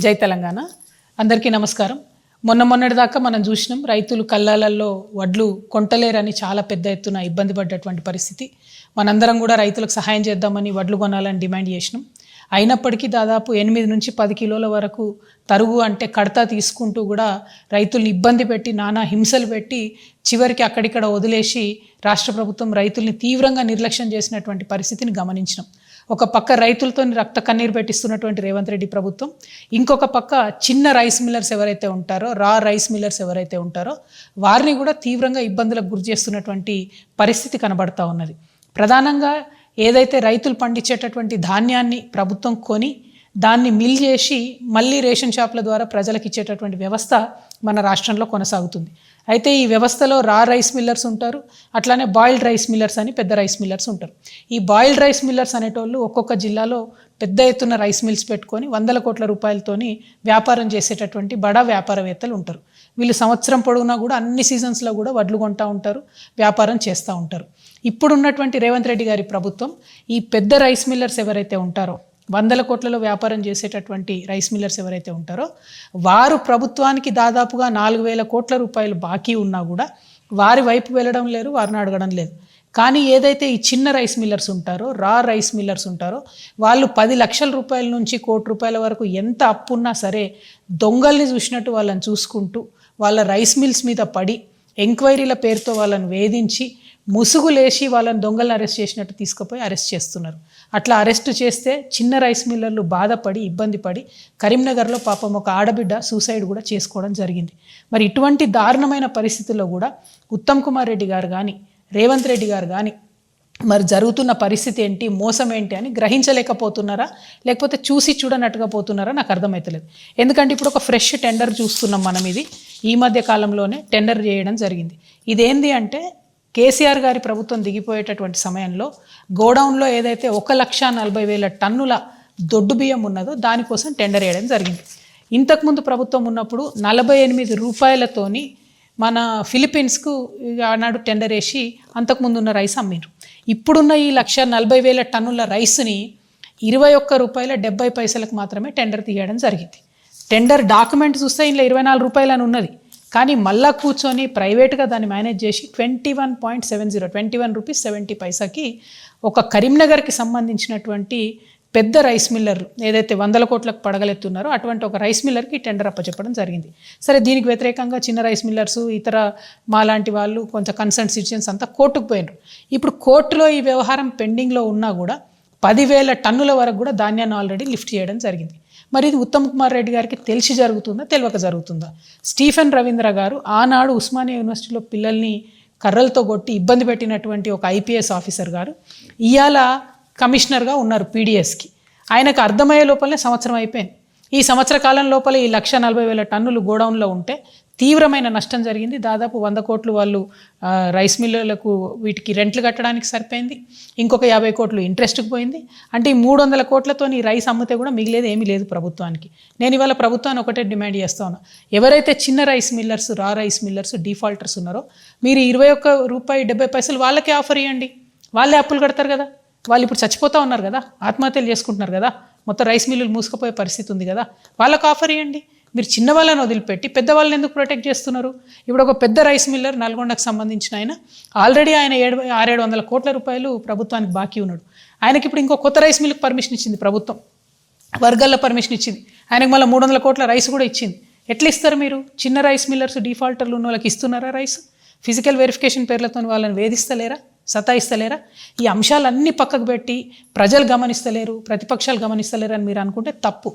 జై తెలంగాణ. అందరికీ నమస్కారం. మొన్నటిదాకా మనం చూసినాం, రైతులు కళ్ళాలలో వడ్లు కొంటలేరని చాలా పెద్ద ఎత్తున ఇబ్బంది పడ్డటువంటి పరిస్థితి. మనందరం కూడా రైతులకు సహాయం చేద్దామని వడ్లు కొనాలని డిమాండ్ చేసినాం. అయినప్పటికీ దాదాపు 8 నుంచి 10 కిలోల వరకు తరుగు అంటే కడతా తీసుకుంటూ కూడా రైతుల్ని ఇబ్బంది పెట్టి నానా హింసలు పెట్టి చివరికి అక్కడిక్కడ వదిలేసి రాష్ట్ర ప్రభుత్వం రైతుల్ని తీవ్రంగా నిర్లక్ష్యం చేసినటువంటి పరిస్థితిని గమనించినాం. ఒక పక్క రైతులతో రక్త కన్నీరు పెట్టిస్తున్నటువంటి రేవంత్ రెడ్డి ప్రభుత్వం, ఇంకొక పక్క చిన్న రైస్ మిల్లర్స్ ఎవరైతే ఉంటారో, రైస్ మిల్లర్స్ ఎవరైతే ఉంటారో వారిని కూడా తీవ్రంగా ఇబ్బందులకు గురి చేస్తున్నటువంటి పరిస్థితి కనబడతా ఉన్నది. ప్రధానంగా ఏదైతే రైతులు పండించేటటువంటి ధాన్యాన్ని ప్రభుత్వం కొని దాన్ని మిల్ చేసి మళ్ళీ రేషన్ షాపుల ద్వారా ప్రజలకు ఇచ్చేటటువంటి వ్యవస్థ మన రాష్ట్రంలో కొనసాగుతుంది. అయితే ఈ వ్యవస్థలో రైస్ మిల్లర్స్ ఉంటారు, అట్లానే బాయిల్డ్ రైస్ మిల్లర్స్ అని పెద్ద రైస్ మిల్లర్స్ ఉంటారు. ఈ బాయిల్డ్ రైస్ మిల్లర్స్ అనేటోళ్ళు ఒక్కొక్క జిల్లాలో పెద్ద ఎత్తున రైస్ మిల్స్ పెట్టుకొని 100 కోట్ల రూపాయలతోని వ్యాపారం చేసేటటువంటి బడా వ్యాపారవేత్తలు ఉంటారు. వీళ్ళు సంవత్సరం పొడవునా కూడా అన్ని సీజన్స్లో కూడా వడ్లు కొంటూ ఉంటారు, వ్యాపారం చేస్తూ ఉంటారు. ఇప్పుడున్నటువంటి రేవంత్ రెడ్డి గారి ప్రభుత్వం ఈ పెద్ద రైస్ మిల్లర్స్ ఎవరైతే ఉంటారో, 100 కోట్లలో వ్యాపారం చేసేటటువంటి రైస్ మిల్లర్స్ ఎవరైతే ఉంటారో వారు ప్రభుత్వానికి దాదాపుగా 4,000 కోట్ల రూపాయలు బాకీ ఉన్నా కూడా వారి వైపు వెళ్ళడం లేదు, వారిని అడగడం లేదు. కానీ ఏదైతే ఈ చిన్న రైస్ మిల్లర్స్ ఉంటారో, రైస్ మిల్లర్స్ ఉంటారో వాళ్ళు 10 లక్షల రూపాయల నుంచి 1 కోటి రూపాయల వరకు ఎంత అప్పున్నా సరే దొంగల్ని చూసినట్టు వాళ్ళని చూసుకుంటూ వాళ్ళ రైస్ మిల్స్ మీద పడి ఎంక్వైరీల పేరుతో వాళ్ళని వేధించి ముసుగులేసి వాళ్ళని దొంగలను అరెస్ట్ చేసినట్టు తీసుకుపోయి అరెస్ట్ చేస్తున్నారు. అట్లా అరెస్ట్ చేస్తే చిన్న రైస్ మిల్లర్లు బాధపడి ఇబ్బంది పడి కరీంనగర్లో పాపం ఒక ఆడబిడ్డ సూసైడ్ కూడా చేసుకోవడం జరిగింది. మరి ఇటువంటి దారుణమైన పరిస్థితుల్లో కూడా ఉత్తమ్ కుమార్ రెడ్డి గారు కానీ రేవంత్ రెడ్డి గారు కానీ మరి జరుగుతున్న పరిస్థితి ఏంటి, మోసం ఏంటి అని గ్రహించలేకపోతున్నారా, లేకపోతే చూసి చూడనట్టుగా పోతున్నారా నాకు అర్థమవుతలేదు. ఎందుకంటే ఇప్పుడు ఒక ఫ్రెష్ టెండర్ చూస్తున్నాం మనం. ఇది ఈ మధ్య కాలంలోనే టెండర్ చేయడం జరిగింది. ఇదేంది అంటే కేసీఆర్ గారి ప్రభుత్వం దిగిపోయేటటువంటి సమయంలో గోడౌన్లో ఏదైతే 1,40,000 టన్నుల దొడ్డు బియ్యం ఉన్నదో దానికోసం టెండర్ వేయడం జరిగింది. ఇంతకుముందు ప్రభుత్వం ఉన్నప్పుడు 48 రూపాయలతోని మన ఫిలిప్పీన్స్కు ఆనాడు టెండర్ వేసి అంతకుముందు ఉన్న రైస్ అమ్మిండ్రు. ఇప్పుడున్న ఈ 1,40,000 టన్నుల రైస్ని 21 రూపాయల 70 పైసలకు మాత్రమే టెండర్ తీయడం జరిగింది. టెండర్ డాక్యుమెంట్ చూస్తే ఇందులో 24 రూపాయలు అని ఉన్నది. కానీ మళ్ళా కూర్చొని ప్రైవేట్గా దాన్ని మేనేజ్ చేసి 21 రూపీస్ 70 పైసాకి ఒక కరీంనగర్కి సంబంధించినటువంటి పెద్ద రైస్ మిల్లర్ ఏదైతే 100 కోట్లకు పడగలెత్తున్నారో అటువంటి ఒక రైస్ మిల్లర్కి టెండర్ అప్పచెప్పడం జరిగింది. సరే, దీనికి వ్యతిరేకంగా చిన్న రైస్ మిల్లర్స్ ఇతర మాలాంటి వాళ్ళు కొంచెం కన్సర్న్ సిటిజన్స్ అంతా కోర్టుకు పోయినారు. ఇప్పుడు కోర్టులో ఈ వ్యవహారం పెండింగ్లో ఉన్నా కూడా 10,000 టన్నుల వరకు కూడా ధాన్యాన్ని ఆల్రెడీ లిఫ్ట్ చేయడం జరిగింది. మరి ఇది ఉత్తమ్ కుమార్ రెడ్డి గారికి తెలిసి జరుగుతుందా, తెలియక జరుగుతుందా? స్టీఫెన్ రవీంద్ర గారు ఆనాడు ఉస్మానియా యూనివర్సిటీలో పిల్లల్ని కర్రలతో కొట్టి ఇబ్బంది పెట్టినటువంటి ఒక ఐపీఎస్ ఆఫీసర్ గారు ఇవాళ కమిషనర్గా ఉన్నారు పీడిఎస్కి. ఆయనకు అర్థమయ్యే లోపలనే సంవత్సరం అయిపోయింది. ఈ సంవత్సర కాలం లోపల ఈ 1,40,000 టన్నులు గోడౌన్లో ఉంటే తీవ్రమైన నష్టం జరిగింది. దాదాపు 100 కోట్లు వాళ్ళు రైస్ మిల్లులకు వీటికి రెంట్లు కట్టడానికి సరిపోయింది. ఇంకొక 50 కోట్లు ఇంట్రెస్ట్కి పోయింది. అంటే ఈ 300 కోట్లతో ఈ రైస్ అమ్మితే కూడా మిగిలేదు ఏమీ లేదు ప్రభుత్వానికి. నేను ఇవాళ ప్రభుత్వాన్ని ఒకటే డిమాండ్ చేస్తా ఉన్నా, ఎవరైతే చిన్న rice millers rice millers defaulters ఉన్నారో మీరు 21 రూపాయి 70 పైసలు వాళ్ళకే ఆఫర్ ఇవ్వండి. వాళ్ళే అప్పులు కడతారు కదా. వాళ్ళు ఇప్పుడు చచ్చిపోతూ ఉన్నారు కదా, ఆత్మహత్యలు చేసుకుంటున్నారు కదా, మొత్తం రైస్ మిల్లులు మూసుకుపోయే పరిస్థితి ఉంది కదా, వాళ్ళకు ఆఫర్ ఇవ్వండి. మీరు చిన్న వాళ్ళని వదిలిపెట్టి పెద్దవాళ్ళని ఎందుకు ప్రొటెక్ట్ చేస్తున్నారు? ఇప్పుడు ఒక పెద్ద రైస్ మిల్లర్ నల్గొండకు సంబంధించిన ఆయన ఆల్రెడీ ఆయన 600-700 కోట్ల రూపాయలు ప్రభుత్వానికి బాకీ ఉన్నాడు. ఆయనకి ఇప్పుడు ఇంకో కొత్త రైస్ మిల్లుకి పర్మిషన్ ఇచ్చింది ప్రభుత్వం, వర్గాల్లో పర్మిషన్ ఇచ్చింది. ఆయనకు మళ్ళీ 300 కోట్ల రైస్ కూడా ఇచ్చింది. ఎట్లా ఇస్తారు మీరు? చిన్న రైస్ మిల్లర్స్ డిఫాల్టర్లు ఉన్న వాళ్ళకి ఇస్తున్నారా రైస్? ఫిజికల్ వెరిఫికేషన్ పేర్లతో వాళ్ళని వేధిస్తలేరా, సతాయిస్తలేరా? ఈ అంశాలన్నీ పక్కకు పెట్టి ప్రజలు గమనిస్తలేరు, ప్రతిపక్షాలు గమనిస్తలేరు అని మీరు అనుకుంటే తప్పు.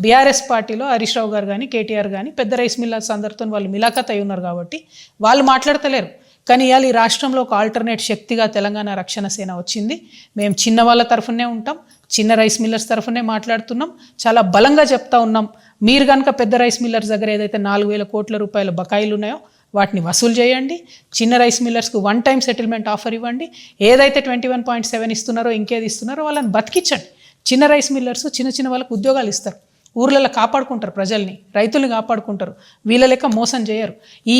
బీఆర్ఎస్ పార్టీలో హరీష్ రావు గారు కానీ కేటీఆర్ కానీ పెద్ద రైస్ మిల్లర్స్ అందరితో వాళ్ళు మిలాఖత్ అయి ఉన్నారు కాబట్టి వాళ్ళు మాట్లాడతలేరు. కానీ ఇవాళ ఈ రాష్ట్రంలో ఒక ఆల్టర్నేట్ శక్తిగా తెలంగాణ రక్షణ సేన వచ్చింది. మేము చిన్న వాళ్ళ తరఫునే ఉంటాం, చిన్న రైస్ మిల్లర్స్ తరఫునే మాట్లాడుతున్నాం, చాలా బలంగా చెప్తా ఉన్నాం. మీరు కనుక పెద్ద రైస్ మిల్లర్స్ దగ్గర ఏదైతే 4,000 కోట్ల రూపాయల బకాయిలు ఉన్నాయో వాటిని వసూలు చేయండి. చిన్న రైస్ మిల్లర్స్కు 1 టైం సెటిల్మెంట్ ఆఫర్ ఇవ్వండి. ఏదైతే 21.7 ఇస్తున్నారో ఇంకేది ఇస్తున్నారో వాళ్ళని బతికించండి. చిన్న రైస్ మిల్లర్స్ చిన్న వాళ్ళకు ఉద్యోగాలు ఇస్తారు, ఊర్లలో కాపాడుకుంటారు, ప్రజల్ని రైతుల్ని కాపాడుకుంటారు. వీళ్ళ లెక్క మోసం చేయరు. ఈ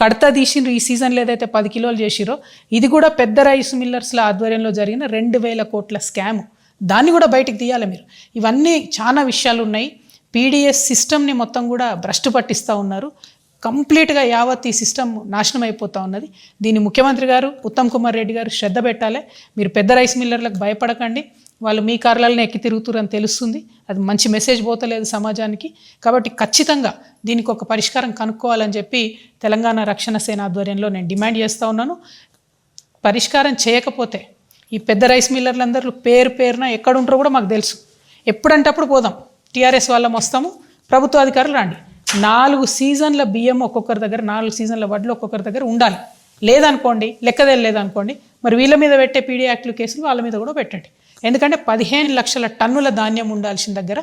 కడతా తీసిండ్రు ఈ సీజన్లో ఏదైతే 10 కిలోలు చేసిరో ఇది కూడా పెద్ద రైస్ మిల్లర్స్ల ఆధ్వర్యంలో జరిగిన 2,000 కోట్ల స్కామ్. దాన్ని కూడా బయటికి తీయాలి మీరు. ఇవన్నీ చాలా విషయాలు ఉన్నాయి. పీడిఎస్ సిస్టమ్ని మొత్తం కూడా భ్రష్టు పట్టిస్తూ ఉన్నారు. కంప్లీట్గా యావత్ ఈ సిస్టమ్ నాశనం అయిపోతూ ఉన్నది. దీన్ని ముఖ్యమంత్రి గారు ఉత్తమ్ కుమార్ రెడ్డి గారు శ్రద్ధ పెట్టాలి. మీరు పెద్ద రైస్ మిల్లర్లకు భయపడకండి, వాళ్ళు మీ కార్యాలను ఎక్కి తిరుగుతురని తెలుస్తుంది. అది మంచి మెసేజ్ పోతలేదు సమాజానికి. కాబట్టి ఖచ్చితంగా దీనికి ఒక పరిష్కారం కనుక్కోవాలని చెప్పి తెలంగాణ రక్షణ సేన ఆధ్వర్యంలో నేను డిమాండ్ చేస్తూ ఉన్నాను. పరిష్కారం చేయకపోతే ఈ పెద్ద రైస్ మిల్లర్లందరూ పేరున ఎక్కడుంటారో కూడా మాకు తెలుసు. ఎప్పుడంటే అప్పుడు పోదాం, టీఆర్ఎస్ వాళ్ళం వస్తాము, ప్రభుత్వ అధికారులు రండి. 4 సీజన్ల బియ్యం ఒక్కొక్కరి దగ్గర, 4 సీజన్ల వడ్లు ఒక్కొక్కరి దగ్గర ఉండాలి. లేదనుకోండి, లెక్కదేలేదనుకోండి, మరి వీళ్ళ మీద పెట్టే పీడీ యాక్ట్లు కేసులు వాళ్ళ మీద కూడా పెట్టండి. ఎందుకంటే 15 లక్షల టన్నుల ధాన్యం ఉండాల్సిన దగ్గర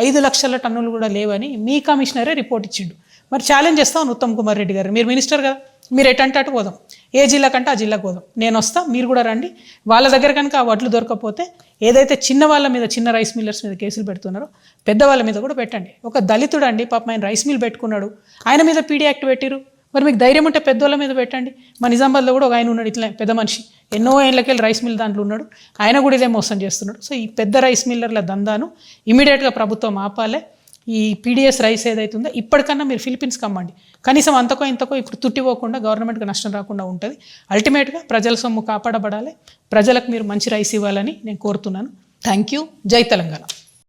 5 లక్షల టన్నులు కూడా లేవని మీ కమిషనరే రిపోర్ట్ ఇచ్చిండు. మరి ఛాలెంజ్ చేస్తాను ఉత్తమ్ కుమార్ రెడ్డి గారు, మీరు మినిస్టర్ కదా, మీరు ఎటంటే అటు పోదాం, ఏ జిల్లా కంటే ఆ జిల్లాకు పోదాం, నేను వస్తా, మీరు కూడా రండి. వాళ్ళ దగ్గర కనుక ఆ వడ్లు దొరకకపోతే ఏదైతే చిన్న వాళ్ళ మీద, చిన్న రైస్ మిల్లర్స్ మీద కేసులు పెడుతున్నారో పెద్దవాళ్ళ మీద కూడా పెట్టండి. ఒక దళితుడు అండి పాపం, ఆయన రైస్ మిల్ పెట్టుకున్నాడు, ఆయన మీద పీడీ యాక్ట్ పెట్టిరు. మరి మీకు ధైర్యం ఉంటే పెద్దోళ్ళ మీద పెట్టండి. మా నిజామాబాద్లో కూడా ఒక ఆయన ఉన్నాడు, ఇట్లా పెద్ద మనిషి, ఎన్నో ఏళ్ళకెళ్ళి రైస్ మిల్ దాంట్లో ఉన్నాడు, ఆయన కూడా ఇదే మోసం చేస్తున్నాడు. సో ఈ పెద్ద రైస్ మిల్లర్ల దందాను ఇమీడియట్గా ప్రభుత్వం ఆపాలే. ఈ పీడిఎస్ రైస్ ఏదైతుందో ఇప్పటికన్నా మీరు ఫిలిపీన్స్ కమ్మండి, కనీసం అంతకో ఇంతకో ఇప్పుడు తుట్టిపోకుండా గవర్నమెంట్కి నష్టం రాకుండా ఉంటుంది. అల్టిమేట్గా ప్రజల సొమ్ము కాపాడబడాలి, ప్రజలకు మీరు మంచి రైస్ ఇవ్వాలని నేను కోరుతున్నాను. Thank you. జై తెలంగాణ.